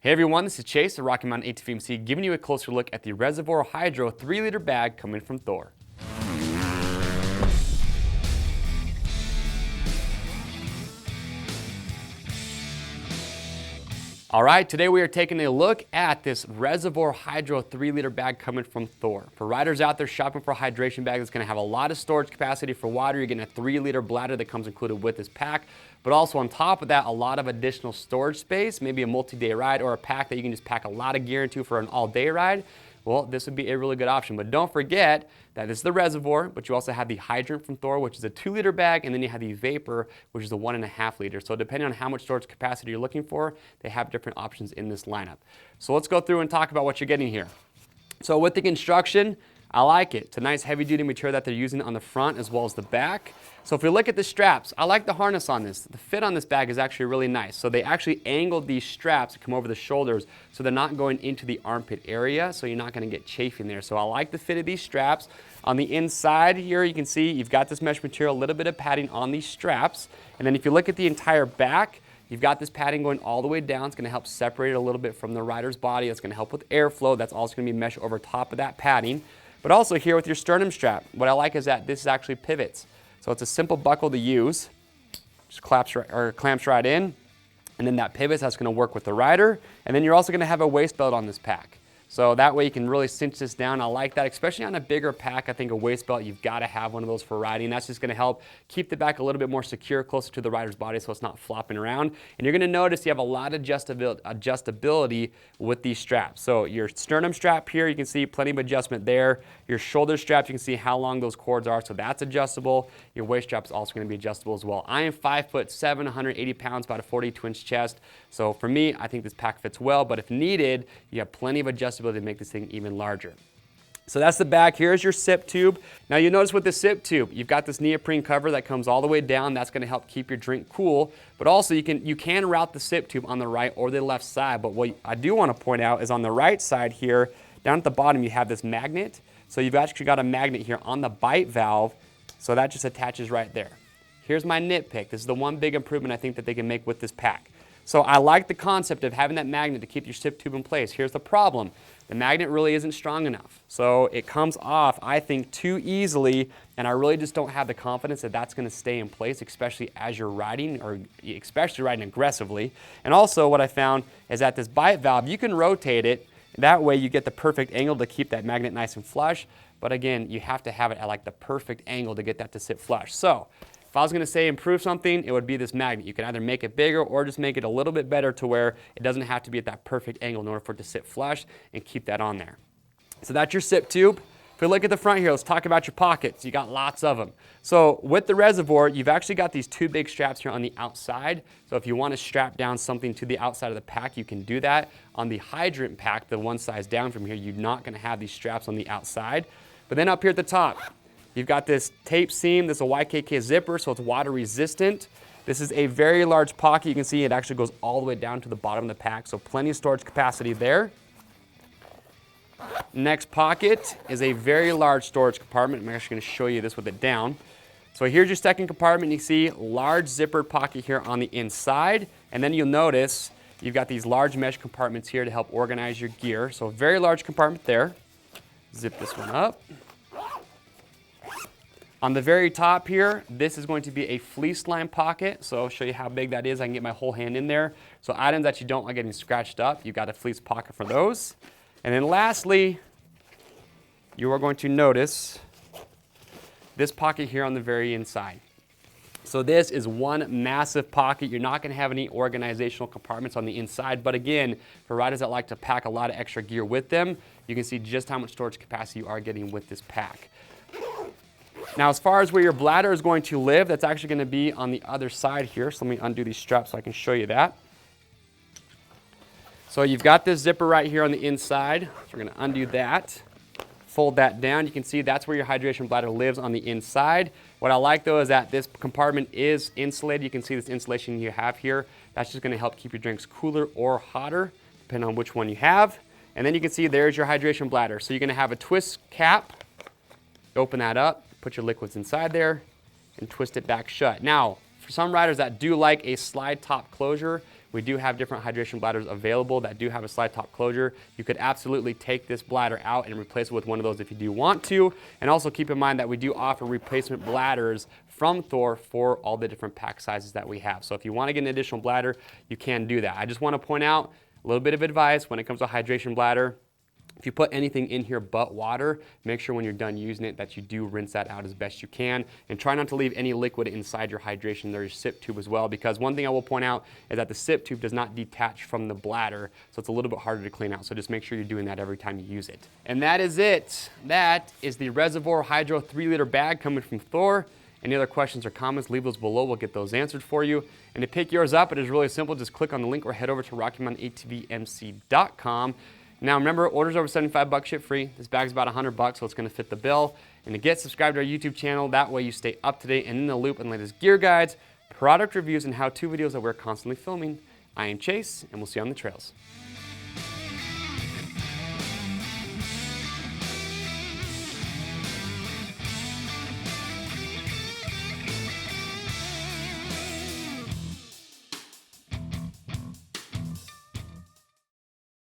Hey everyone, this is Chase at Rocky Mountain ATV giving you a closer look at the Reservoir Hydro 3-liter bag coming from Thor. Alright, today we are taking a look at this Reservoir Hydro 3-liter bag coming from Thor. For riders out there shopping for a hydration bag that's going to have a lot of storage capacity for water, you're getting a 3-liter bladder that comes included with this pack. But also on top of that, a lot of additional storage space, maybe a multi-day ride or a pack that you can just pack a lot of gear into for an all-day ride. Well, this would be a really good option. But don't forget that this is the Reservoir, but you also have the Hydrant from Thor, which is a 2-liter bag, and then you have the Vapor, which is a 1.5 liter. So depending on how much storage capacity you're looking for, they have different options in this lineup. So let's go through and talk about what you're getting here. So with the construction, I like it. It's a nice heavy-duty material that they're using on the front as well as the back. So if we look at the straps, I like the harness on this. The fit on this bag is actually really nice. So they actually angled these straps to come over the shoulders so they're not going into the armpit area, so you're not going to get chafing there. So I like the fit of these straps. On the inside here, you can see you've got this mesh material, a little bit of padding on these straps. And then if you look at the entire back, you've got this padding going all the way down. It's going to help separate it a little bit from the rider's body. It's going to help with airflow. That's also going to be mesh over top of that padding. But also here with your sternum strap, what I like is that this actually pivots. So it's a simple buckle to use. Just clamps right in. And then that pivots, that's going to work with the rider. And then you're also going to have a waist belt on this pack. So that way you can really cinch this down. I like that, especially on a bigger pack. I think a waist belt, you've got to have one of those for riding. That's just going to help keep the back a little bit more secure, closer to the rider's body so it's not flopping around. And you're going to notice you have a lot of adjustability with these straps. So your sternum strap here, you can see plenty of adjustment there. Your shoulder straps, you can see how long those cords are, so that's adjustable. Your waist strap is also going to be adjustable as well. I am 5'7", 180 pounds, about a 42-inch chest. So for me, I think this pack fits well, but if needed, you have plenty of adjustability to make this thing even larger. So that's the back. Here's your sip tube. Now you'll notice with the sip tube, you've got this neoprene cover that comes all the way down. That's going to help keep your drink cool. But also you can route the sip tube on the right or the left side. But what I do want to point out is on the right side here, down at the bottom, you have this magnet. So you've actually got a magnet here on the bite valve. So that just attaches right there. Here's my nitpick. This is the one big improvement I think that they can make with this pack. So I like the concept of having that magnet to keep your sip tube in place. Here's the problem. The magnet really isn't strong enough. So it comes off, I think, too easily, and I really just don't have the confidence that that's going to stay in place, especially as you're riding, or especially riding aggressively. And also what I found is that this bite valve, you can rotate it. That way you get the perfect angle to keep that magnet nice and flush. But again, you have to have it at like the perfect angle to get that to sit flush. So if I was going to say improve something, it would be this magnet. You can either make it bigger or just make it a little bit better to where it doesn't have to be at that perfect angle in order for it to sit flush, and keep that on there. So that's your sip tube. If we look at the front here, let's talk about your pockets. You got lots of them. So with the Reservoir, you've actually got these two big straps here on the outside. So if you want to strap down something to the outside of the pack, you can do that. On the Hydrant pack, the one size down from here, you're not going to have these straps on the outside. But then up here at the top, you've got this tape seam. This is a YKK zipper, so it's water resistant. This is a very large pocket. You can see it actually goes all the way down to the bottom of the pack, so plenty of storage capacity there. Next pocket is a very large storage compartment. I'm actually going to show you this with it down. So here's your second compartment. You see large zippered pocket here on the inside, and then you'll notice you've got these large mesh compartments here to help organize your gear. So a very large compartment there. Zip this one up. On the very top here, this is going to be a fleece line pocket. So I'll show you how big that is. I can get my whole hand in there. So items that you don't want getting scratched up, you've got a fleece pocket for those. And then lastly, you are going to notice this pocket here on the very inside. So this is one massive pocket. You're not going to have any organizational compartments on the inside. But again, for riders that like to pack a lot of extra gear with them, you can see just how much storage capacity you are getting with this pack. Now, as far as where your bladder is going to live, that's actually going to be on the other side here. So let me undo these straps so I can show you that. So you've got this zipper right here on the inside. So we're going to undo that, fold that down. You can see that's where your hydration bladder lives on the inside. What I like, though, is that this compartment is insulated. You can see this insulation you have here. That's just going to help keep your drinks cooler or hotter, depending on which one you have. And then you can see there's your hydration bladder. So you're going to have a twist cap. Open that up. Put your liquids inside there and twist it back shut. Now, for some riders that do like a slide top closure, we do have different hydration bladders available that do have a slide top closure. You could absolutely take this bladder out and replace it with one of those if you do want to. And also keep in mind that we do offer replacement bladders from Thor for all the different pack sizes that we have. So if you want to get an additional bladder, you can do that. I just want to point out a little bit of advice when it comes to a hydration bladder. If you put anything in here but water, make sure when you're done using it that you do rinse that out as best you can, and try not to leave any liquid inside your hydration. There's your sip tube as well, because one thing I will point out is that the sip tube does not detach from the bladder, so it's a little bit harder to clean out. So just make sure you're doing that every time you use it. And that is it. That is the Reservoir Hydro 3-liter bag coming from Thor. Any other questions or comments, leave those below. We'll get those answered for you. And to pick yours up, it is really simple. Just click on the link or head over to RockyMountainATVMC.com. Now remember, orders over $75 ship free. This bag's about $100, so it's gonna fit the bill. And to get subscribed to our YouTube channel, that way you stay up to date and in the loop on the latest gear guides, product reviews, and how-to videos that we're constantly filming. I am Chase, and we'll see you on the trails.